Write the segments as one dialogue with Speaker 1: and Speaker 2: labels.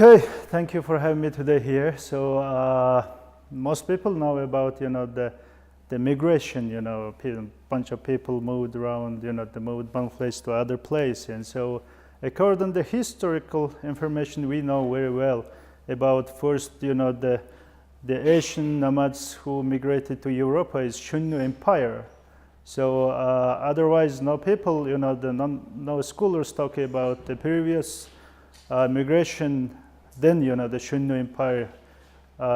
Speaker 1: Okay, thank you for having me today here. So most people know about the migration. A bunch of people moved around. They moved one place to other place, and so according to the historical information we know very well about first the Asian nomads who migrated to Europe is Shunnu Empire. So otherwise, no people, no scholars talk about the previous migration. Then the Shunnu Empire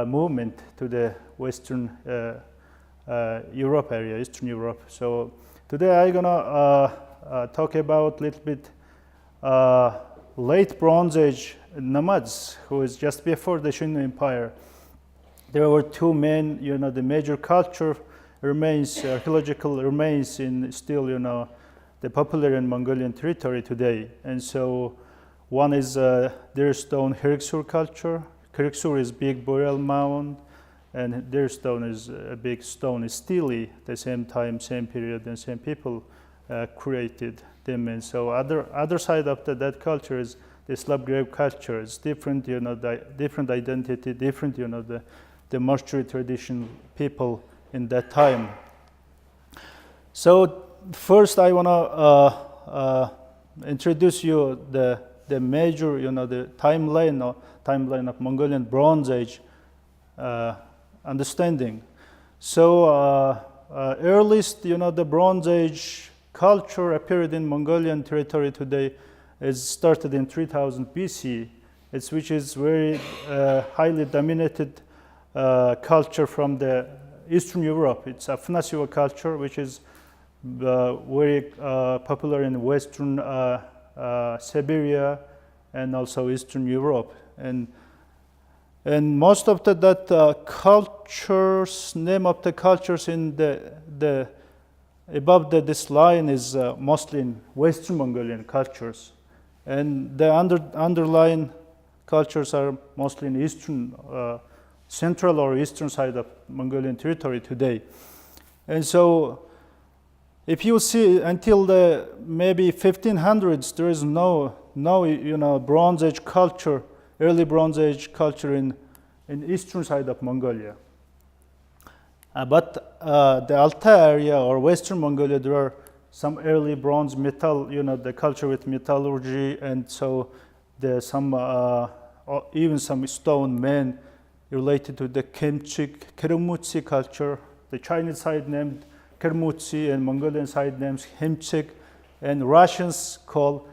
Speaker 1: movement to the Western Europe area, Eastern Europe. So today I'm gonna talk about a little bit late Bronze Age nomads, who is just before the Shunnu Empire. There were two main, the major culture remains, archaeological remains in still, the popular in Mongolian territory today. And so one is Deer Stone Khirigsuur Culture. Khirigsuur is big burial mound, and Deer Stone is a big stone, is steely, the same time, same period, and same people created them. And so other side of that culture is the Slab Grave Culture. It's different, different identity, different, the mortuary tradition people in that time. So first I want to introduce you the major, the timeline of Mongolian Bronze Age understanding. So earliest, the Bronze Age culture appeared in Mongolian territory today is started in 3000 BC, which is very highly dominated culture from the Eastern Europe. It's Afnasiva culture, which is very popular in Western Siberia and also Eastern Europe. And most of that cultures, name of the cultures in the above this line is mostly in Western Mongolian cultures, and the underlying cultures are mostly in Eastern, central or eastern side of Mongolian territory today. And so if you see until the maybe 1500s, there is no Bronze Age culture, early Bronze Age culture in eastern side of Mongolia. But the Altai area or Western Mongolia, there are some early bronze metal, the culture with metallurgy, and so there's even some stone men related to the Kermutsi culture. The Chinese side named Kermutsi and Mongolian side names Hemchik, and Russians call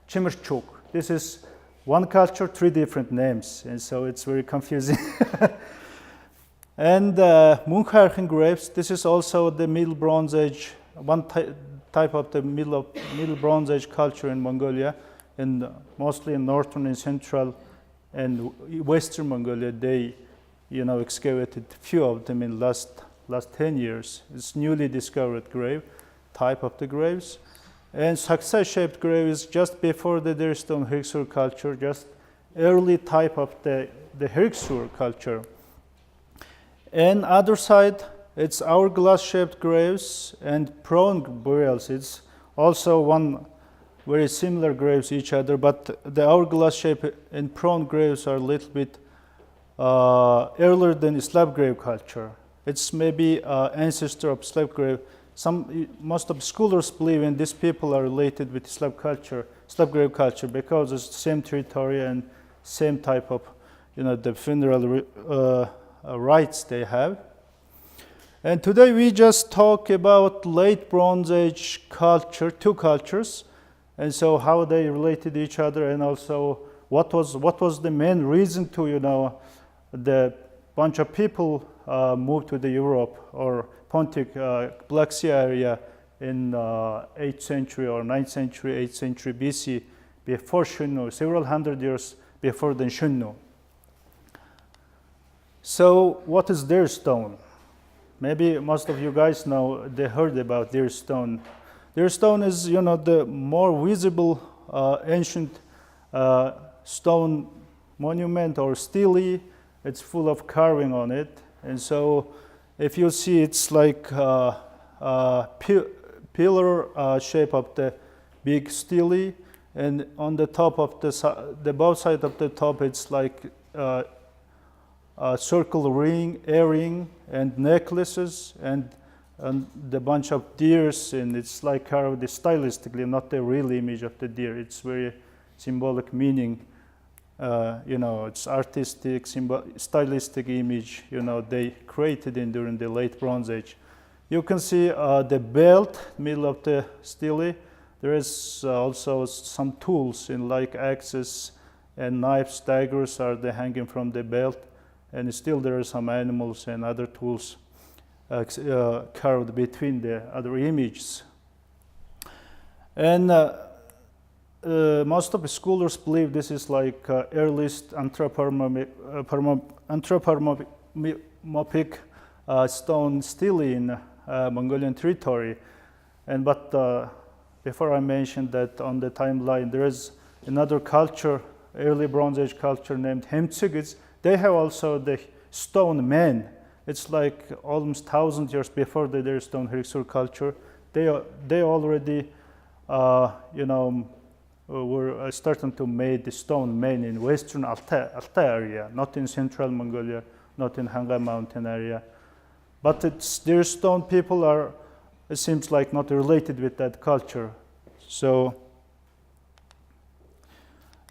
Speaker 1: Chimerchuk. This is one culture, three different names, and so it's very confusing. And Munkharchen graves, this is also the Middle Bronze Age, one type of the Middle Bronze Age culture in Mongolia, and mostly in northern and central and Western Mongolia. They, excavated few of them in last 10 years. It's newly discovered grave, type of the graves. And success-shaped grave is just before the Deer Stone Khirigsuur culture, just early type of the Khirigsuur culture. And other side, it's hourglass-shaped graves and prone burials. It's also one very similar graves each other, but the hourglass shape and prone graves are a little bit earlier than the Slab Grave Culture. It's maybe ancestor of Slab Grave. Most of scholars believe in these people are related with Slab Grave Culture, because it's the same territory and same type of, the funeral rites they have. And today we just talk about late Bronze Age culture, two cultures, and so how they related to each other, and also what was the main reason to, the bunch of people moved to the Europe or Pontic Black Sea area in 8th century or 9th century, 8th century BC, before Shunnu, several hundred years before the Shunnu. So what is Deer Stone? Maybe most of you guys know, they heard about Deer Stone. Deer Stone is, the more visible ancient stone monument or stele. It's full of carving on it. And so if you see, it's like pillar shape of the big stele, and on the top of the both side of the top, it's like a circle ring, earring, and necklaces, and the bunch of deers, and it's like carved stylistically, not the real image of the deer. It's very symbolic meaning. It's artistic, stylistic image. They created during the late Bronze Age. You can see the belt, middle of the stele. There is also some tools in like axes and knives, daggers are hanging from the belt, and still there are some animals and other tools carved between the other images. And most of the scholars believe this is like earliest anthropomorphic stone stele in Mongolian territory. But before I mentioned that on the timeline, there is another culture, early Bronze Age culture named Hemtsugits. They have also the stone man. It's like almost 1,000 years before the Deer Stone Khirigsuur culture. They already, were starting to make the stone man in western Altai area, not in Central Mongolia, not in Hanga Mountain area. But Deer Stone people are, it seems like, not related with that culture. So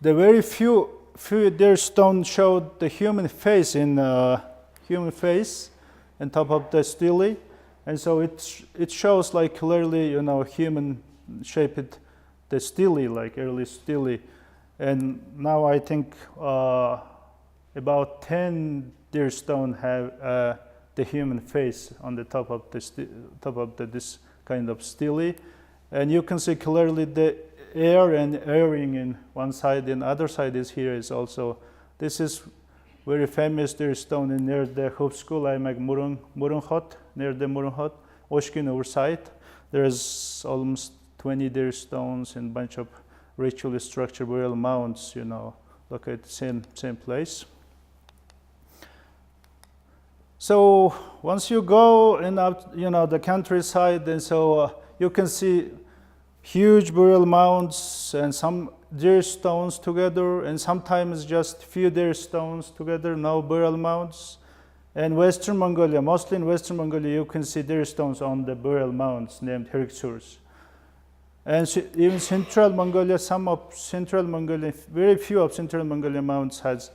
Speaker 1: the very few Deer Stone showed the human face on top of the stele, and so it shows like clearly, human shaped the stele, like early stele. And now I think about 10 Deer Stone have the human face on the top of this kind of stele, and you can see clearly the ear and earring in one side, and other side is also. This is very famous Deer Stone near the Hupskul Aymak Murunkhot, near the Murunkhot, Oshkin site. There is almost 20 Deer Stones and a bunch of ritual structure burial mounds, located same place. So once you go in the countryside, and so you can see huge burial mounds and some Deer Stones together, and sometimes just few Deer Stones together, no burial mounds. And Western Mongolia, mostly in Western Mongolia, you can see Deer Stones on the burial mounds named Khirigsuurs. And even Central Mongolia, very few of Central Mongolia mounds has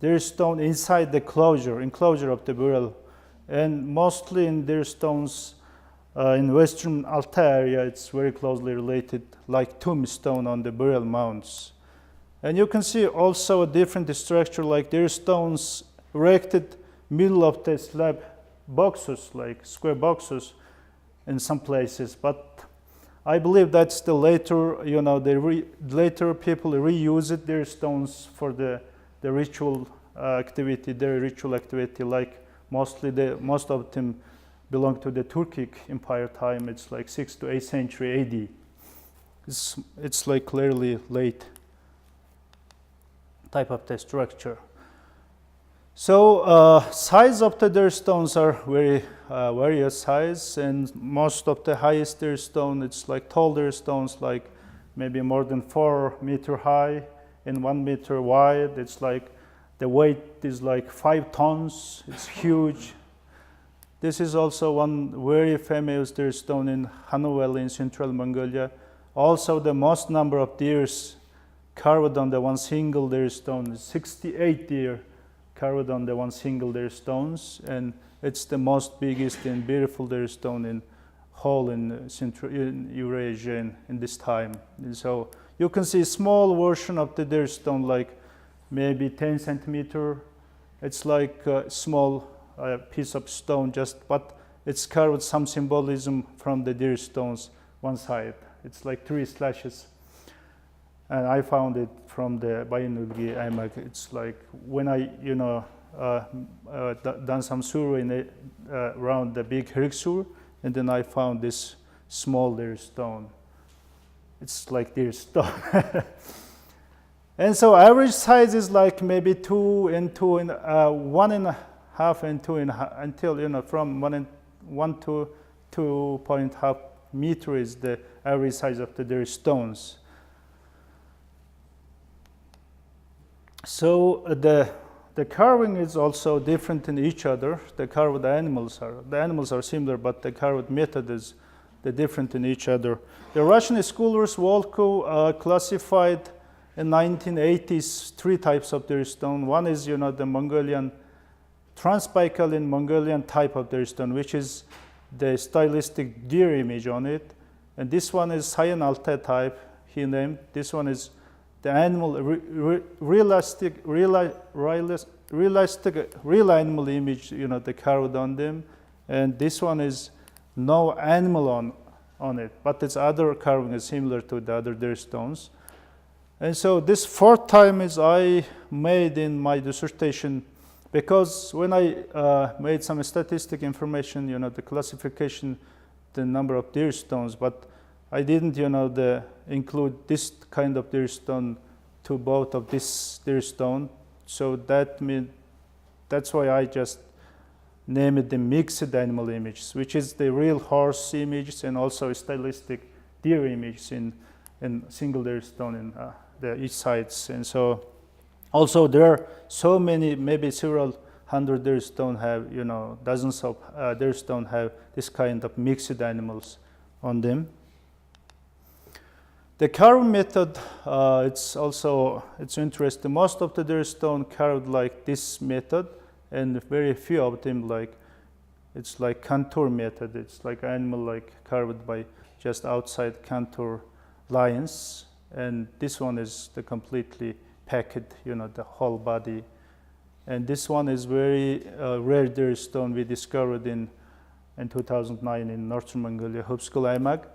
Speaker 1: Deer Stone inside the enclosure of the burial. And mostly in Deer Stones in Western Altai area, it's very closely related, like tombstone on the burial mounds. And you can see also a different structure, like Deer Stones erected middle of the slab boxes, like square boxes in some places. But I believe that's the later, later people reuse it, Deer Stones for the ritual activity, like most of them belong to the Turkic Empire time. It's like 6th to 8th century AD. It's like clearly late type of the structure. So size of the Deer Stones are very various size, and most of the highest Deer Stone, it's like tall Deer Stones, like maybe more than 4 meters high and 1 meter wide. It's like the weight is like 5 tons. It's huge. This is also one very famous Deer Stone in Hanu Valley in Central Mongolia. Also, the most number of deers carved on the one single Deer Stone is 68 deer carved on the one single Deer Stones, and it's the most biggest and beautiful Deer Stone in whole in Eurasia in this time. And so you can see a small version of the Deer Stone, like maybe 10 centimeter. It's like a small piece of stone, but it's carved some symbolism from the Deer Stones one side. It's like 3 slashes. And I found it from the Bayarsaikhan Aymak. It's like when I, done some survey around the big Khirigsuur, and then I found this small Deer Stone. It's like Deer Stone. And so average size is like maybe 2 and 2 and 1.5 and 2.5 until from 1 to 2.5 meter is the average size of the Deer Stones. So the carving is also different in each other. The carved animals are similar, but the carved method is different in each other. The Russian scholars Volko classified in 1980s 3 types of Deer stone. One is the Mongolian Transbaikalian Mongolian type of Deer stone, which is the stylistic deer image on it, and this one is Saiyan Altai type. He named this one is the animal realistic real animal image, they carved on them, and this one is no animal on it, but its other carving is similar to the other Deer stones. And so this 4th time is I made in my dissertation, because when I made some statistic information, the classification, the number of Deer stones, but I didn't, include this kind of Deer stone to both of this Deer stone. So that's why I just named the mixed animal images, which is the real horse image and also stylistic deer image in single Deer stone in each sides. And so also there are so many, maybe several hundred Deer stone have, dozens of Deer stone have this kind of mixed animals on them. The carving method, it's interesting. Most of the Deer stone carved like this method, and very few of them it's like contour method. It's like animal carved by just outside contour lines, and this one is the completely packed, the whole body. And this one is very rare Deer stone we discovered in 2009 in Northern Mongolia, Hupskul Aymag,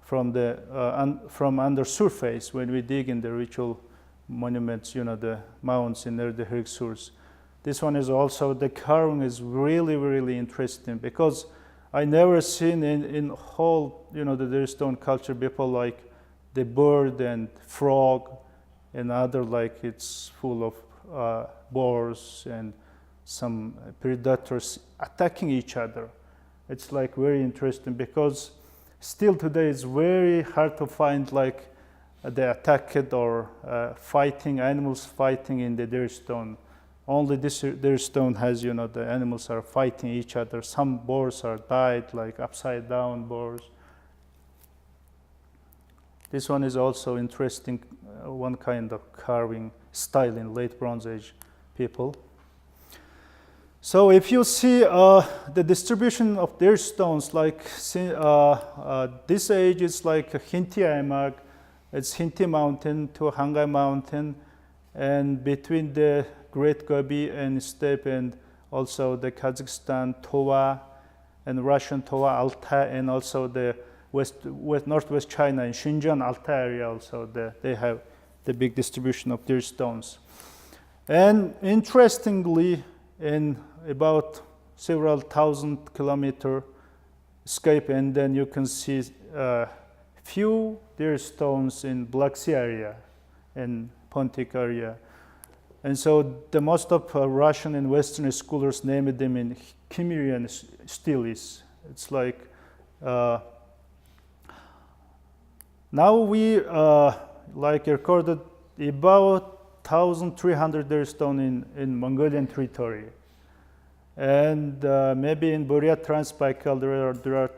Speaker 1: from under surface when we dig in the ritual monuments, the mounds in the Khirigsuurs. This one is also, the carving is really, really interesting, because I never seen in whole, the Deer stone culture before, like the bird and frog and other, it's full of boars and some predators attacking each other. It's very interesting, because still today it's very hard to find the attacked or fighting animals fighting in the Deer stone. Only this Deer stone has, the animals are fighting each other. Some boars are died, upside down boars. This one is also interesting, one kind of carving style in late Bronze Age people. So if you see the distribution of Deer stones, this age is Hinti Aymag, it's Hinti Mountain to Hangai Mountain, and between the Great Gobi and Steppe, and also the Kazakhstan Tova and Russian Tova Altai, and also the northwest China and Xinjiang Altai area also, they have the big distribution of Deer stones. And interestingly, in about several thousand kilometer scape, and then you can see few Deer stones in Black Sea area and Pontic area. And so the most of Russian and Western scholars named them in Cimmerian steles. It's now we recorded about 1,300 Deer stone in Mongolian territory. And maybe in Burya Transbaikal there are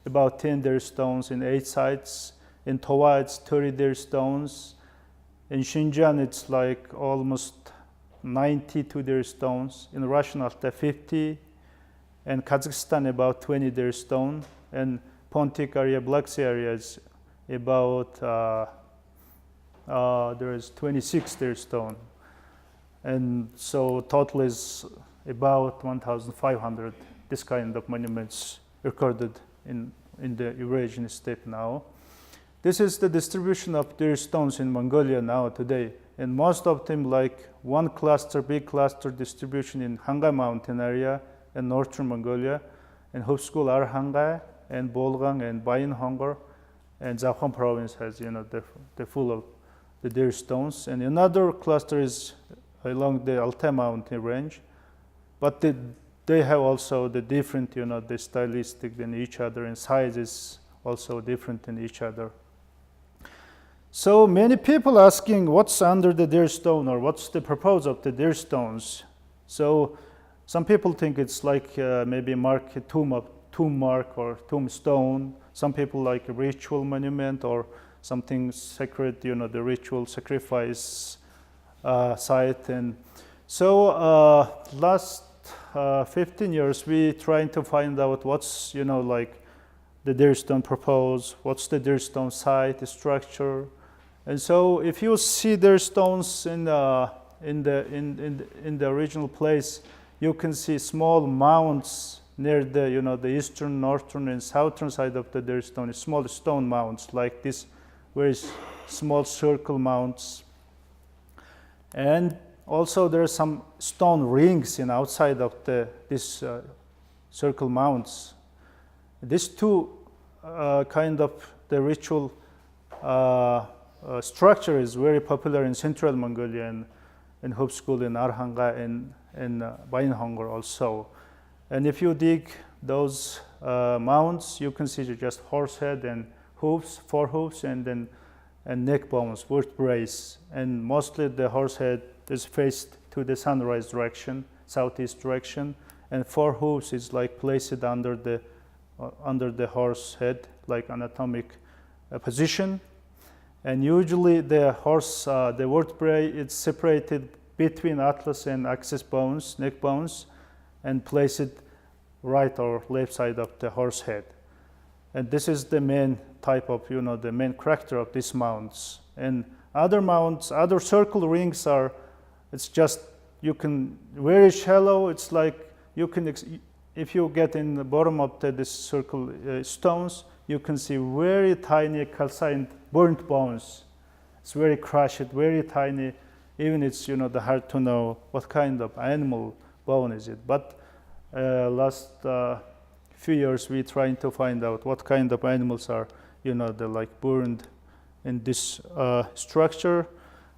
Speaker 1: about 10 Deer stones in 8 sites. In Tova it's 30 Deer stones. In Xinjiang it's almost 92 Deer stones. In Russian Altai 50. And Kazakhstan about 20 Deer stone. And Pontic area, Black Sea area is about there is 26 Deer stone. And so total is about 1,500 this kind of monuments recorded in the Eurasian steppe now. This is the distribution of Deer stones in Mongolia now today, and most of them one cluster, big cluster distribution in Hangai mountain area in northern Mongolia, and Hupskul Arhangai and Bolgang and Bayin Hongar, and Zakhon province has the full of the Deer stones, and another cluster is along the Altai mountain range. But they have also the different, the stylistic in each other, and size is also different in each other. So many people asking what's under the Deer Stone or what's the purpose of the Deer Stones. So some people think it's like maybe a tomb mark or tombstone. Some people like a ritual monument or something sacred, the ritual sacrifice site. And so last 15 years, we trying to find out what's, like the Deer Stone purpose, what's the Deer Stone site, the structure. And so if you see Deer Stones in the original place, you can see small mounds near the eastern, northern, and southern side of the Deer Stone, small stone mounds like this, very small circle mounds. And also there are some stone rings outside of this circle mounds. These two kind of the ritual structure is very popular in Central Mongolia and in Hubskul, in Arhanga, and in Bainhongor also. And if you dig those mounds, you can see just horse head and hooves, forehoofs, and neck bones, vertebrae. And mostly the horse head is faced to the sunrise direction, southeast direction, and forehoofs is like placed under the horse head, like anatomic position. And usually the horse, the vertebrae, it's separated between atlas and axis bones, neck bones, and place it right or left side of the horse head. And this is the main type of, the main character of these mounds. And other mounds, other circle rings are, it's just, you can, very shallow, it's like, you can, if you get in the bottom of this circle stones, you can see very tiny calcined burnt bones. It's very crushed, very tiny. Even it's, hard to know what kind of animal bone is it. But last few years, we trying to find out what kind of animals are, they're like burned in this structure.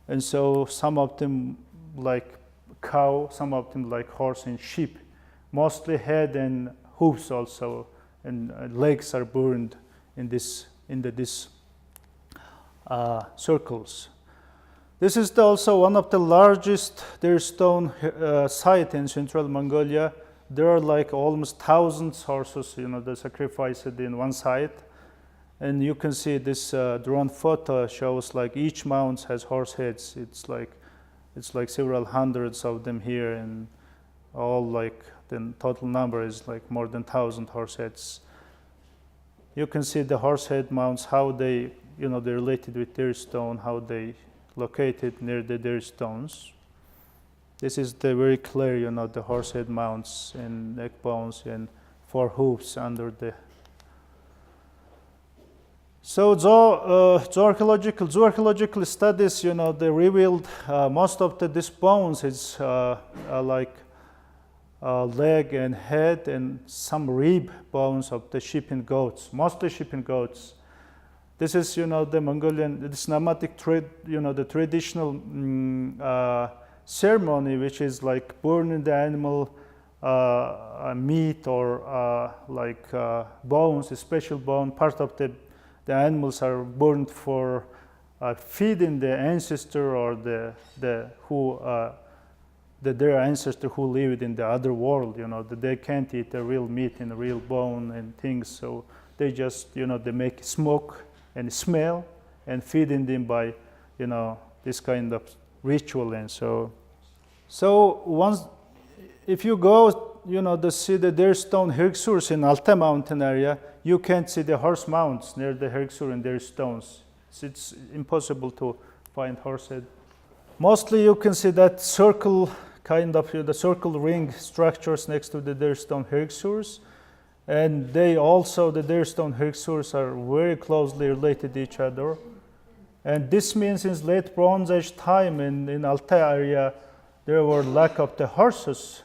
Speaker 1: And so some of them like cow, some of them like horse and sheep. Mostly head and hooves also, and legs are burned in these circles. This is also one of the largest Deer Stone site in Central Mongolia. There are like almost thousands horses, they sacrificed in one site. And you can see this drone photo shows like each mound has horse heads. It's like several hundreds of them here, and all like the total number is like more than 1,000 horse heads. You can see the horse head mounds, how they, they're related with Deer Stone, how they located near the Deer Stones. This is the very clear, the horse head mounds and neck bones and four hooves under the. So zooarchaeological studies, they revealed most of these bones is like leg and head and some rib bones of the sheep and goats, mostly sheep and goats. This is, the Mongolian, this nomadic the traditional ceremony, which is like burning the animal meat or like bones, a special bone. Part of the animals are burned for feeding the ancestor or their ancestor who lived in the other world. That they can't eat the real meat and the real bone and things, so they just they make smoke and smell and feeding them by this kind of ritual. And so once if you go to see the Deer Stone Khirigsuur in Altai mountain area, you can't see the horse mounds near the Khirigsuur and Deer Stones. It's impossible to find horse head. Mostly you can see that circle kind of the circle ring structures next to the Deer Stone Khirigsuurs. And they also, the Deer Stone Khirigsuurs are very closely related to each other. And this means in late Bronze Age time in Altai area, there were lack of the horses.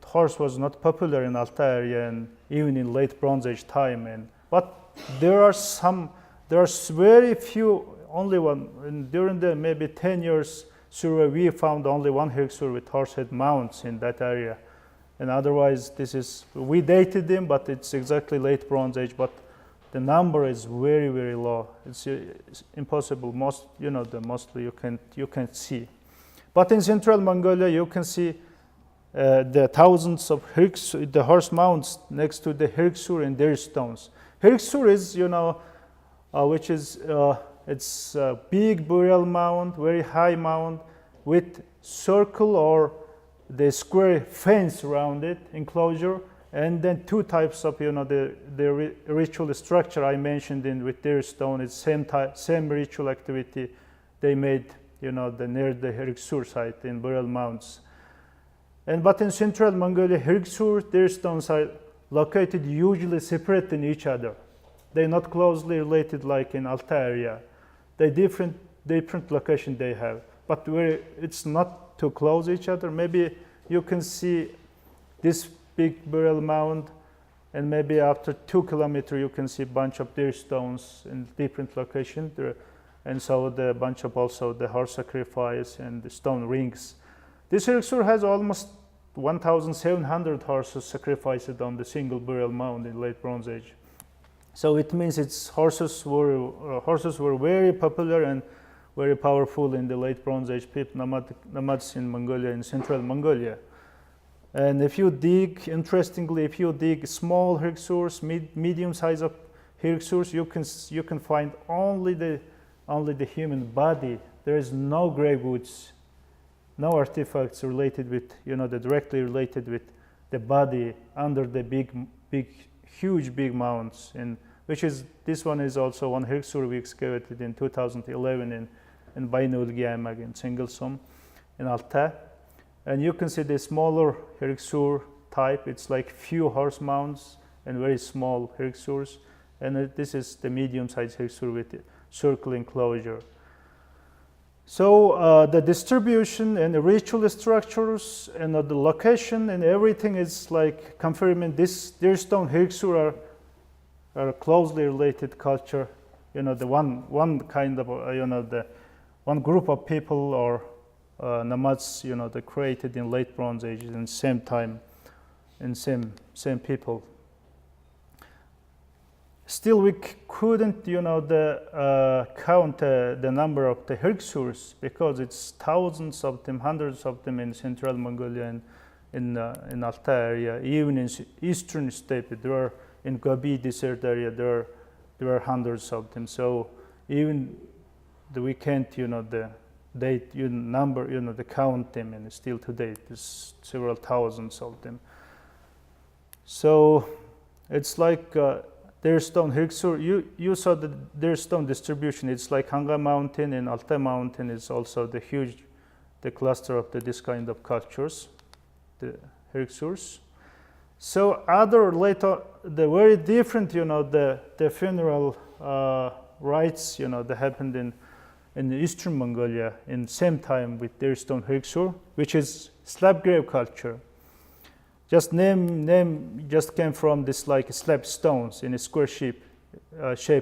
Speaker 1: Horse was not popular in Altai area and even in late Bronze Age time. But there are very few, only one, and during the maybe 10 years survey, we found only one Khirigsuur with horse head mounds in that area. And otherwise, we dated them, but it's exactly late Bronze Age. But the number is very, very low. It's impossible. Mostly you can see. But in Central Mongolia, you can see the thousands of the horse mounds next to the Khirigsuur and Deer stones. Khirigsuur is, which is it's a big burial mound, very high mound with circle or the square fence around it, enclosure, and then two types of the ritual structure I mentioned in with Deer Stone. It's same ritual activity they made near the Khirigsuur site in burial mounds. But in Central Mongolia, Khirigsuur, Deer stones are located usually separate in each other. They're not closely related like in Altai area. They different location they have, but where it's not too close each other. Maybe you can see this big burial mound, and maybe after 2 kilometers you can see a bunch of Deer stones in different locations. And so the bunch of also the horse sacrifice and the stone rings. This Khirigsuur has almost 1,700 horses sacrificed on the single burial mound in late Bronze Age. So it means horses were very popular and very powerful in the late Bronze Age people, nomads in Mongolia, in Central Mongolia. And if you dig, interestingly, if you dig small Khirigsuurs, medium size of Khirigsuurs, you can find only the human body. There is no grave goods, no artifacts related with, directly related with the body under the huge big mounds. And this one is also one Khirigsuur we excavated in 2011 in Baynulgiamag in Singlesom in Altai. And you can see the smaller Khirigsuur type. It's like few horse mounds and very small Khirigsuurs. And this is the medium-sized Khirigsuur with the circle enclosure. So the distribution and the ritual structures and the location and everything is like confirming this Deer Stone Khirigsuur are closely related culture. The one kind of the one group of people or nomads they created in late Bronze Age in same time and same people. Still, we couldn't, count the number of the Khirigsuurs because it's thousands of them, hundreds of them in Central Mongolia and in Altai area, even in Eastern Steppe. There are in Gobi Desert area. There are hundreds of them. So even we can't, the date number, the count them, and still today there's several thousands of them. So it's like. Deer Stone Khirigsuur, you saw the Deer Stone distribution. It's like Hanga Mountain and Altai Mountain is also the cluster of this kind of cultures, the Khirigsuurs. So other later, the very different, the funeral rites, that happened in Eastern Mongolia in same time with Deer Stone Khirigsuur, which is Slab Grave Culture. Just name just came from this like slab stones in a square shape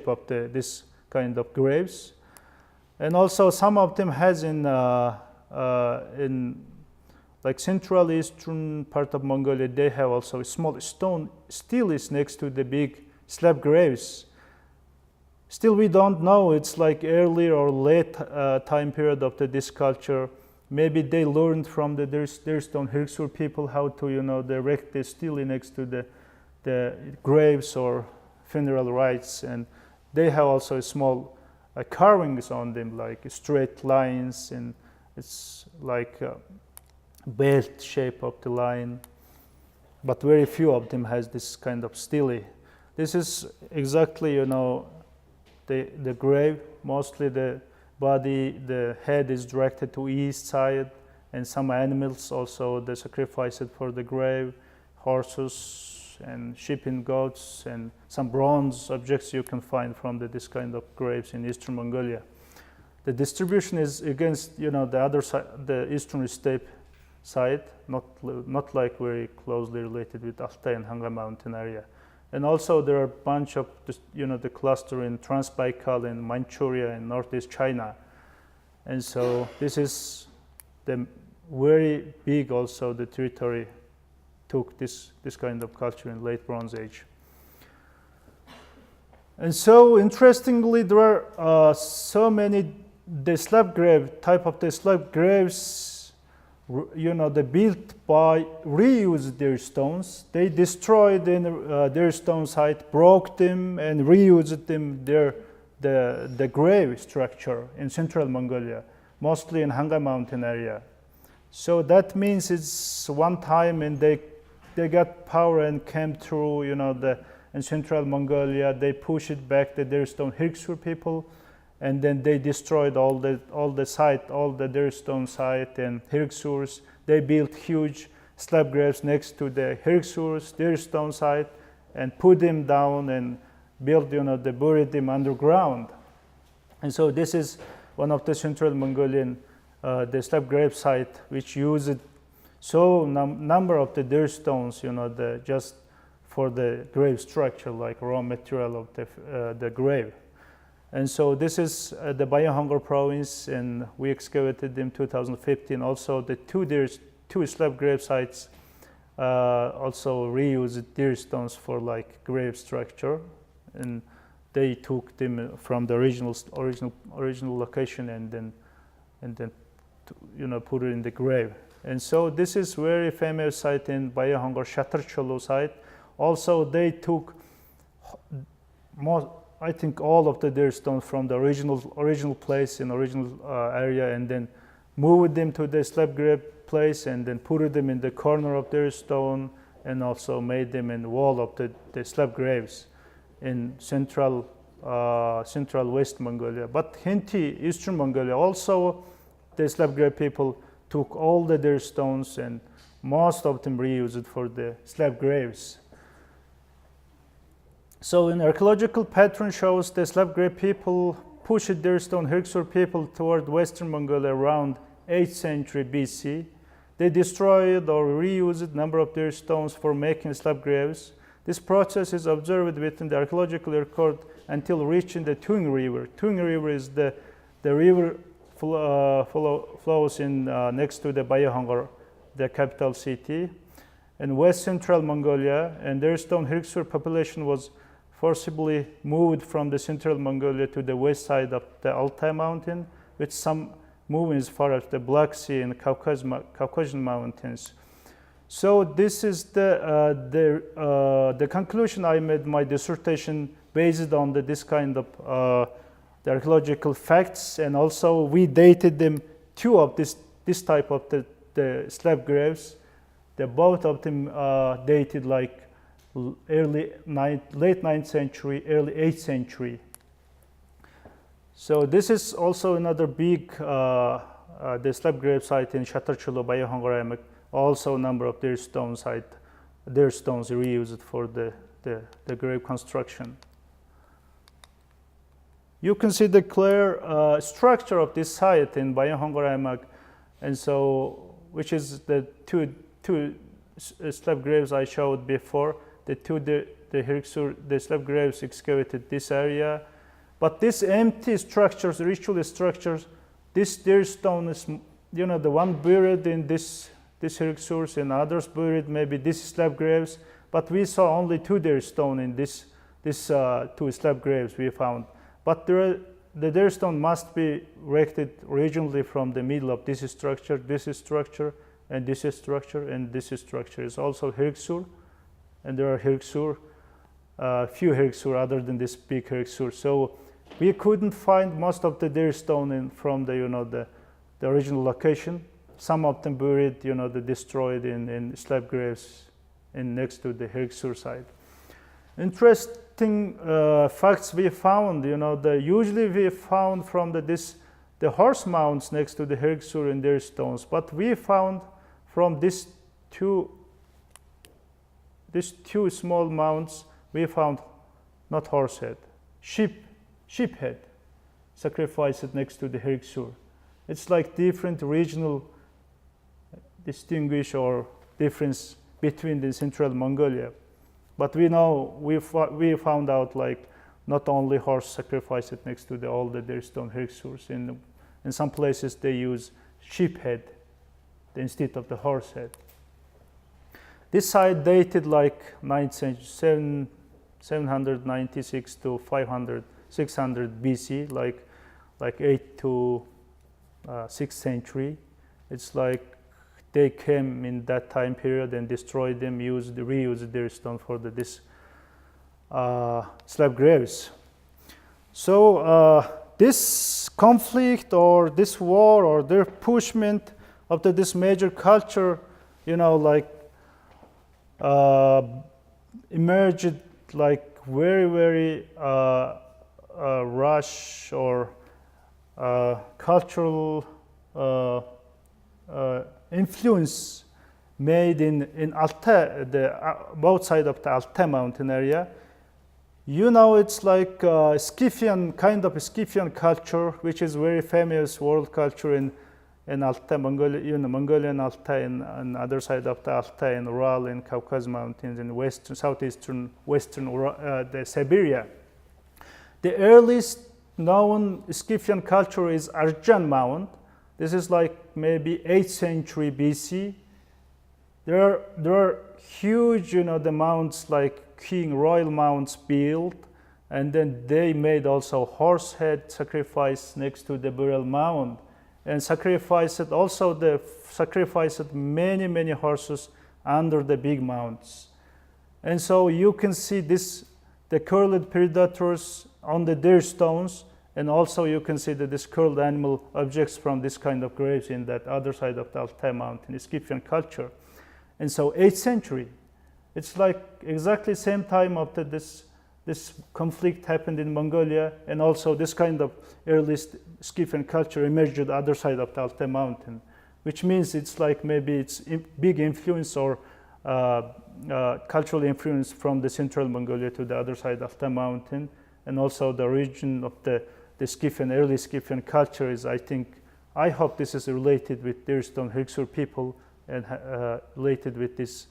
Speaker 1: of this kind of graves, and also some of them has in like central eastern part of Mongolia. They have also a small stone still is next to the big slab graves. Still, we don't know it's like early or late time period of this culture. Maybe they learned from the Deer Stone Khirigsuur people how to, erect the stele next to the graves or funeral rites, and they have also small carvings on them, like straight lines, and it's like a belt shape of the line. But very few of them has this kind of stele. This is exactly, the grave, mostly the body, the head is directed to east side, and some animals also they sacrificed for the grave, horses and sheep and goats, and some bronze objects you can find from this kind of graves in Eastern Mongolia. The distribution is against the other side, the Eastern Steppe side, not like very closely related with Altai and Hanga Mountain area. And also there are a bunch of the cluster in Transbaikal and Manchuria and Northeast China. And so this is the very big also the territory took this kind of culture in late Bronze Age. And so interestingly, there are so many the slab grave type of the slab graves, they built by reused their stones. They destroyed their stone site, broke them, and reused them the grave structure in Central Mongolia, mostly in Hanga Mountain area. So that means it's one time, and they got power and came through, in Central Mongolia. They pushed it back the Deer Stone Khirigsuur people, and then they destroyed all the site, all the Deer Stone site and Khirigsuurs. They built huge slab graves next to the Khirigsuurs, Deer Stone site, and put them down and built, they buried them underground. And so this is one of the Central Mongolian the slab grave site, which used number of the Deer stones, just for the grave structure, like raw material of the grave. And so this is the Bayarsaikhan province, and we excavated them in 2015. Also, the two slab grave sites also reused deer stones for like grave structure, and they took them from the original location and then put it in the grave. And so this is very famous site in Bayarsaikhan, Shatarcholo site. Also, they took I think all of the deer stones from the original place in original area, and then moved them to the slab grave place, and then put them in the corner of deer stone, and also made them in the wall of the slab graves in central West Mongolia. But Khinti, Eastern Mongolia, also the slab grave people took all the deer stones, and most of them reused for the slab graves. So an archaeological pattern shows the slab grave people pushed Deer Stone Khirigsuur people toward Western Mongolia around 8th century BC. They destroyed or reused a number of their stones for making slab graves. This process is observed within the archaeological record until reaching the Tung River. Tung River is the river flows in next to the Bayarsaikhan, the capital city, in West Central Mongolia, and Deer Stone Khirigsuur population was forcibly moved from the Central Mongolia to the west side of the Altai mountain, with some moving as far as the Black Sea and Caucasian mountains. So this is the conclusion I made my dissertation based on this kind of the archaeological facts, and also we dated them two of this type of the slab graves. Both of them dated like late 9th century, early 8th century. So this is also another big the slab grave site in Shatarcholo, Bayarsaikhan. Also a number of their stones reused for the grave construction. You can see the clear structure of this site in Bayarsaikhan, and so which is the two slab graves I showed before. The slab graves excavated this area, but these empty structures, ritual structures, this Deer Stone is, the one buried in this Khirigsuurs, and others buried maybe these slab graves. But we saw only two Deer Stone in this two slab graves we found. But the Deer Stone must be erected originally from the middle of this structure, and this structure, and this structure is also Khirigsuur. And there are few Khirigsuur other than this big Khirigsuur. So we couldn't find most of the Deer Stone from the original location. Some of them buried, destroyed in slab graves next to the Khirigsuur site. Interesting facts we found. Usually we found from the horse mounds next to the Khirigsuur and Deer Stones, but we found from these two small mounds, we found not horse head, sheep head sacrificed next to the Khirigsuur. It's like different regional distinguish or difference between the Central Mongolia. But we know we found out like not only horse sacrificed next to all the Deer Stone Khirigsuurs. In some places they use sheep head instead of the horse head. This site dated like 9th century, 796 to 600 BC, like 8 to 6th century. It's like they came in that time period and destroyed them, reused their stone for this slab graves. So this conflict or this war or their pushment after this major culture, emerged like very rush or cultural influence made in Altai, both sides of the Altai mountain area. It's like Scythian, kind of a Scythian culture, which is very famous world culture in Altai, Mongolia, Mongolian Altai, and other side of the Altai, in Ural, in Caucasus Mountains, in southeastern, western, the Siberia. The earliest known Scythian culture is Arjan Mound. This is like maybe 8th century BC. There are huge, the mounds like royal mounds built, and then they made also horse head sacrifice next to the burial mound, and sacrificed many horses under the big mounds. And so you can see the curled predators on the deer stones, and also you can see this curled animal objects from this kind of graves in that other side of the Altai mountain, Scythian culture. And so 8th century, it's like exactly same time after this conflict happened in Mongolia, and also this kind of early Scythian culture emerged at the other side of the Altai mountain, which means it's like maybe it's big influence or cultural influence from the Central Mongolia to the other side of the mountain, and also the origin of the Scythian, early Scythian culture is, I hope this is related with Deer Stone Khirigsuur people and related with this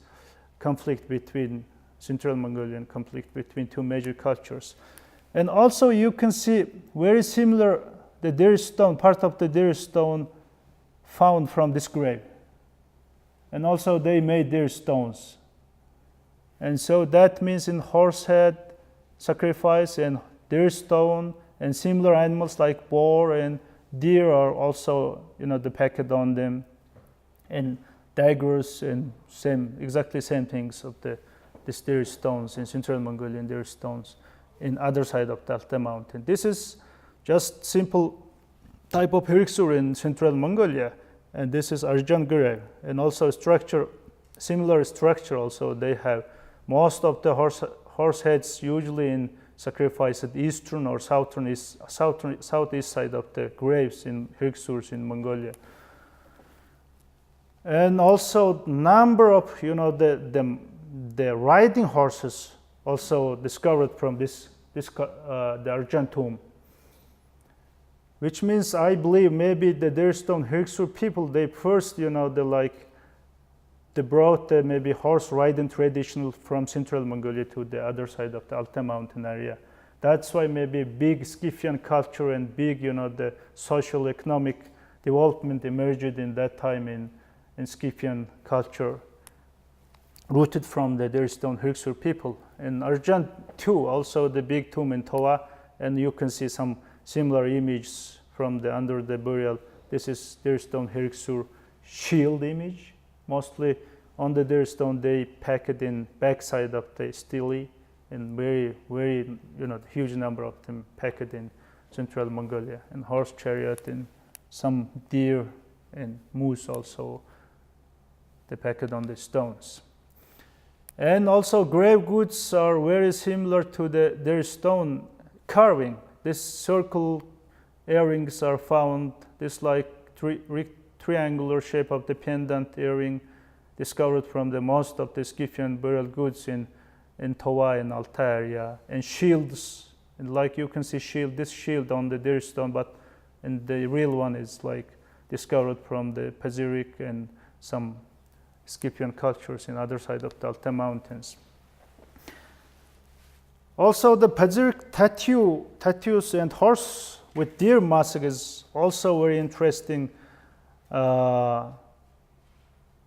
Speaker 1: conflict between Central Mongolian conflict between two major cultures. And also you can see very similar the deer stone, part of the deer stone found from this grave. And also they made deer stones. And so that means in horse head sacrifice and deer stone and similar animals like boar and deer are also depicted on them, and daggers and exactly same things of these deer stones in Central Mongolian deer stones in other side of the Altai mountain. This is just simple type of Khirigsuur in Central Mongolia, and this is Arjan grave, and also similar structure also they have. Most of the horse heads usually in sacrificed eastern or southeast side of the graves in Khirigsuurs in Mongolia. And also number of the riding horses also discovered from the Arjan tomb, which means I believe maybe the Deer Stone Khirigsuur people, they first they brought maybe horse riding tradition from Central Mongolia to the other side of the Altai mountain area. That's why maybe big Scythian culture and big the social economic development emerged in that time in Scythian culture, rooted from the Deer Stone Khirigsuur people. In Arjan too, also the big tomb in Towa, and you can see some similar images from under the burial. This is Deer Stone Khirigsuur shield image. Mostly on the Deer Stone they pack it in backside of the stele, and very huge number of them packed in Central Mongolia, and horse chariot and some deer and moose also depicted on the stones. And also grave goods are very similar to the Deer Stone carving. This circle earrings are found, this like triangular shape of the pendant earring discovered from the most of the Scythian burial goods in Towa and Altai area, and shields, and like you can see this shield on the Deer Stone, and the real one is like discovered from the Pazyryk and some Scythian cultures in other side of the Altai mountains. Also the Pazyryk tattoos and horse with deer mask is also very interesting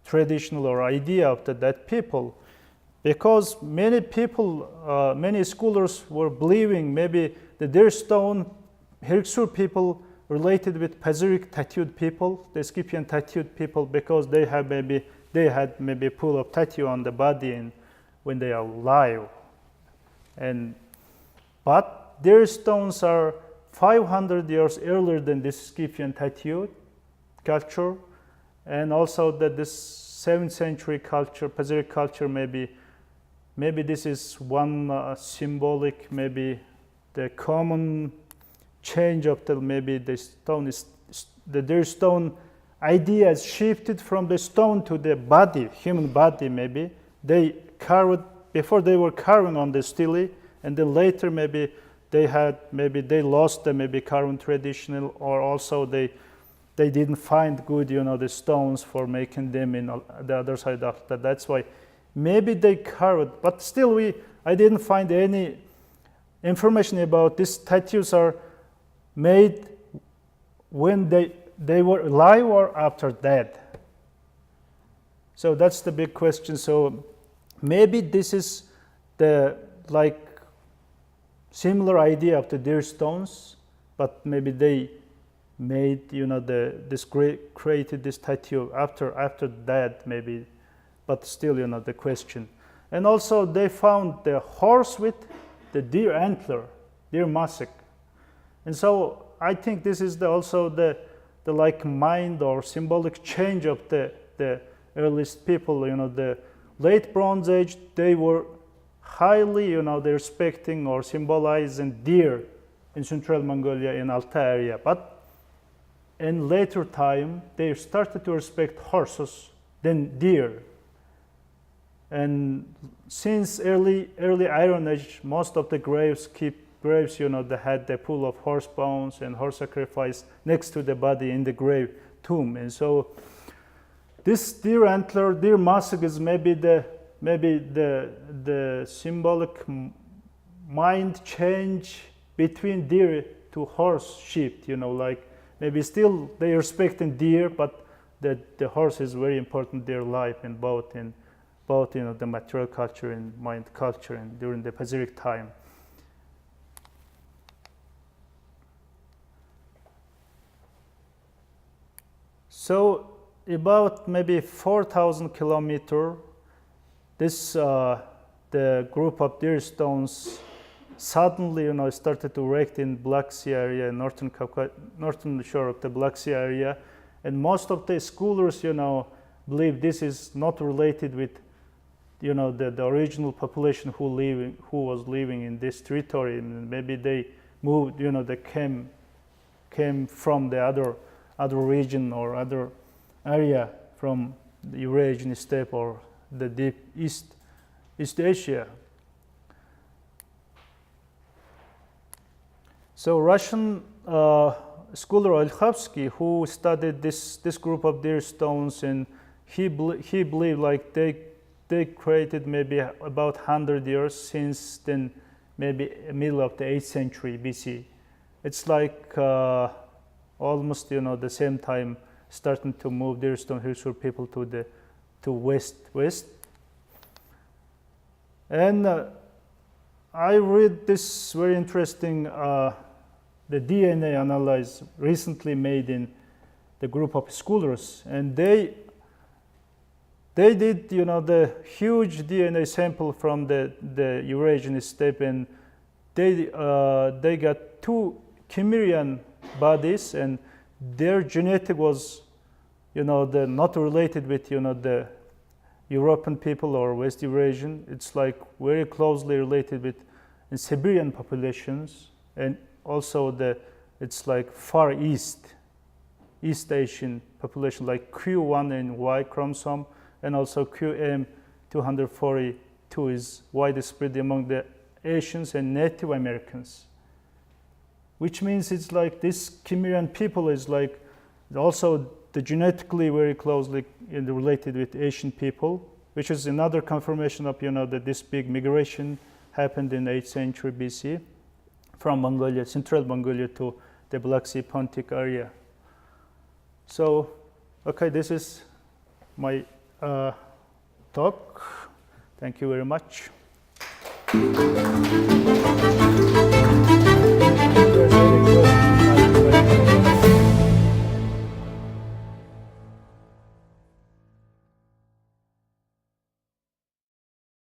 Speaker 1: traditional or idea of that people. because many people, many scholars were believing maybe the Deer Stone Khirigsuur people related with Pazyryk tattooed people, the Scythian tattooed people, because they had maybe a pool of tattoo on the body and when they are alive. But their stones are 500 years earlier than this Scythian tattooed culture, and also that this 7th century culture, Pazyryk culture, maybe this is one symbolic, maybe the common change of maybe the stone is the Deer Stone idea has shifted from the stone to the body, human body. Maybe they carved before, they were carving on the stele, and then later maybe they lost the maybe carving traditional, or also they didn't find good the stones for making them in the other side of that. That's why maybe they carved, but still I didn't find any information about these tattoos are made when they were alive or after dead. So that's the big question. So maybe this is the similar idea of the deer stones, but maybe they made created this tattoo after that maybe, but still the question. And also they found the horse with the deer antler, deer musk. And so I think this is also the mind or symbolic change of the earliest people. The late Bronze Age, they were highly they're respecting or symbolizing deer in Central Mongolia, in Altai area. But in later time, they started to respect horses than deer. And since early Iron Age, most of the graves they had the pool of horse bones and horse sacrifice next to the body in the grave tomb. And so this deer antler, deer musk is maybe the symbolic mind change between deer to horse shift. Maybe still they respecting deer, but the horse is very important in their life, in both the material culture and mind culture, and during the Pazyryk time. So about maybe 4,000 kilometers, this the group of deer stones suddenly started to erect in Black Sea area, northern shore of the Black Sea area, and most of the scholars believe this is not related with the original population who was living in this territory. And maybe they moved, they came from the other region or other area from the Eurasian steppe or the deep East Asia. So Russian scholar Olkhovsky, who studied this group of deer stones, and he believed they created maybe about 100 years since then, maybe middle of the 8th century BC. It's almost the same time starting to move Deer Stone Khirigsuur people to west. And I read this very interesting the DNA analysis recently made in the group of scholars, and they did the huge DNA sample from the Eurasian steppe, and they got 2 Cimmerian bodies, and their genetic was not related with the European people or West Eurasian. It's very closely related with Siberian populations, and also it's Far East Asian population, like Q1 and Y chromosome, and also QM242 is widespread among the Asians and Native Americans, which means it's this Cimmerian people is also the genetically very closely related with Asian people, which is another confirmation of that this big migration happened in 8th century BC from Mongolia, Central Mongolia, to the Black Sea Pontic area. So, okay, this is my talk. Thank you very much.